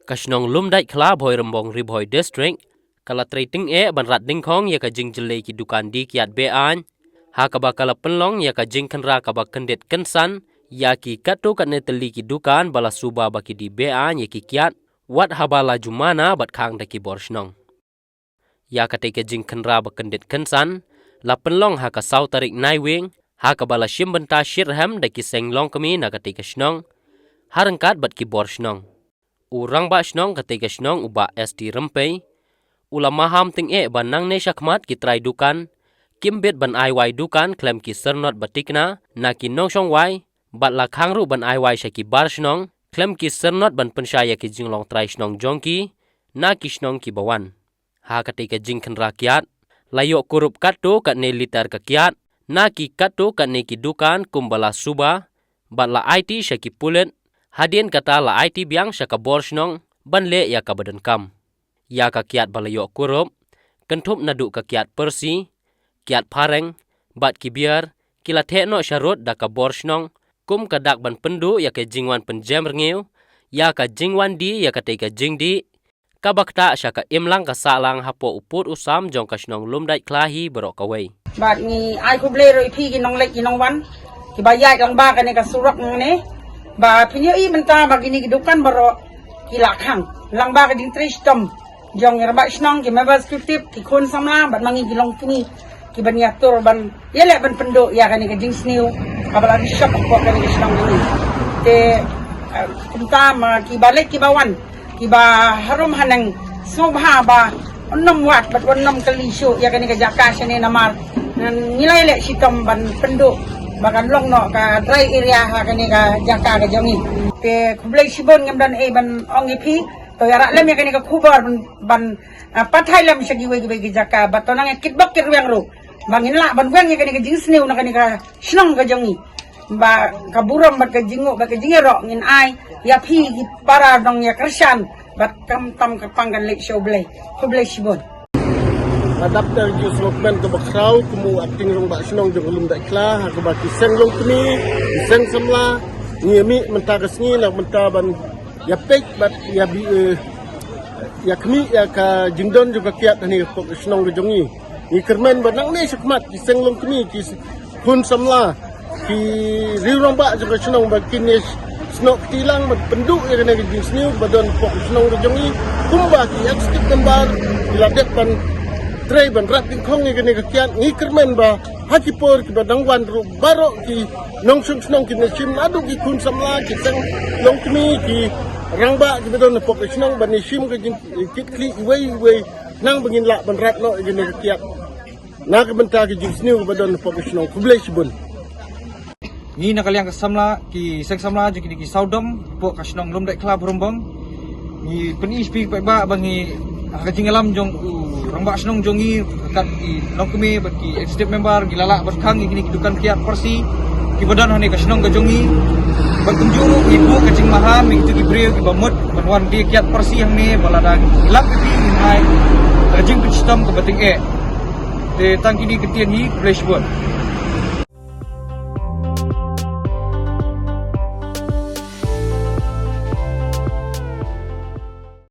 Kashnong lumdai kla boy rembong riboy district kala trading ban rat ding khong ya ka jing jele ki dukan di kiat be an ha ka ba kala penlong ya ka jing khanra ka ba kendet kensan ya ki katu kan ne teli ki dukan bala suba ba ki di be an ya ki kiat wat habala jumana bat khang da ki borshnong ya ka te ke jing khanra ba kendet kensan la penlong ha ka sau tarik nai wing ha ka bala shim banta shirham da ki senglong kami na ka te ke shnong harangkat bat ki borshnong Urang ba shnong ketika shnong uba ST rempei ulama ham ting ban nang ne shakmat ki trai dukan kimbet ban ai wai dukan klem ki sernot batikna na ki nong shong wai bat la khangru ban ai wai shaki bar shnong klem ki sernot ban penshaya ki jinglong trai shnong jongki na ki shnong ki bawan ha ketika jingkhen rakyat layo kurup katu kat ne liter ka kiat na ki katu kat ne ki dukan kumbala suba bat la IT shaki pulet Hadien kata la IT biang syaka borsnong ban le ya ka badan kam. Ya ka kiat balayo kurup, kentup nadu ka kiat persi, kiat pareng, bat ki biar, kila tekno syarut da ka borsnong, kum kadak ban pendu ya ka jingwan penjem rengiu, ya ka jingwan di ya ka teka jing di, kabakta syaka imlang ka salang hapo uput usam jong ka snong lumdai klahi berok kawai. Bat ni ai ku ble roi pi ki nong lek ki nong wan, ki bayai lang ba ka ne ka surak ne. Ba pinyo I menta bagini kidukan baro kilakang lang ba kading tristom jong irba snong ki mabas kutip ki kun samla bat mangi gilong tuni ki ban yatur ban yele ban pendo ya kani ka jing sniu kabala di shop ko kani ka snong ni te kumta ma ki balik ki bawan ki ba harum hanang sobha ba onnom wat bat onnom kali show ya kani ka jaka sene namar nilai le sitom ban pendo Bakan long no ka dry area ha kani ka jaka ka jongi te kublai sibon ngam dan ban ong ipi to yara lem ya kani ka kubar ban pathai lem sagi we gi jaka batonang kitbak kirwang ro bangin la ban weng ya kani ka jingsneu na kani ka snong ka jongi ba kaburam bat ka jingo ba ka jingero ngin ai ya pi para dong ya kersan bat kam tam ka panggan lek show blai kublai sibon Adapter jus lokmen ke bakrau kumu acting rong bak snong jong ulum dak kla ha ke baki seng long kni seng samla ngiemi menta kesngi nak menta ban ya pek bat ya bi ya kmi ya ka jingdon juga kiat ni pok snong ke jongi ni kermen banang ne sekmat ki seng long kni ki hun samla ki riurong bak juga snong bak kini snok tilang bat penduk ya kena jing sniu badon pok snong ke jongi kumba ki ekskip gambar diladek ban Tray ban rat ding khong ni ka kiat ngi kermen ba hakipor ki badang wan ru baro ki nong sung snong ki na sim adu ki kun samla ki sang long kmi ki rangba ki badon pok snong ban ni sim ka jing kit kli wei nang bangin la ban rat no ki ka kiat na ka benta ki jing sniu badon pok snong kublai sibun ni nakaliang ka samla ki seng samla jing ki saudom pok ka snong lom dai kla brombong ni peni speak ba bangi ka jing alam jong rambak senong jongi kat di nongkumi bagi executive member gilala berkang gini kidukan kiat persi kibadan hani ka senong ka jongi berkunjung ibu kacing maham itu diberi kibamut banwan di kiat persi yang ni balada gelap pipi hai kajing sistem ke bating te tang kini ketian hi flashboard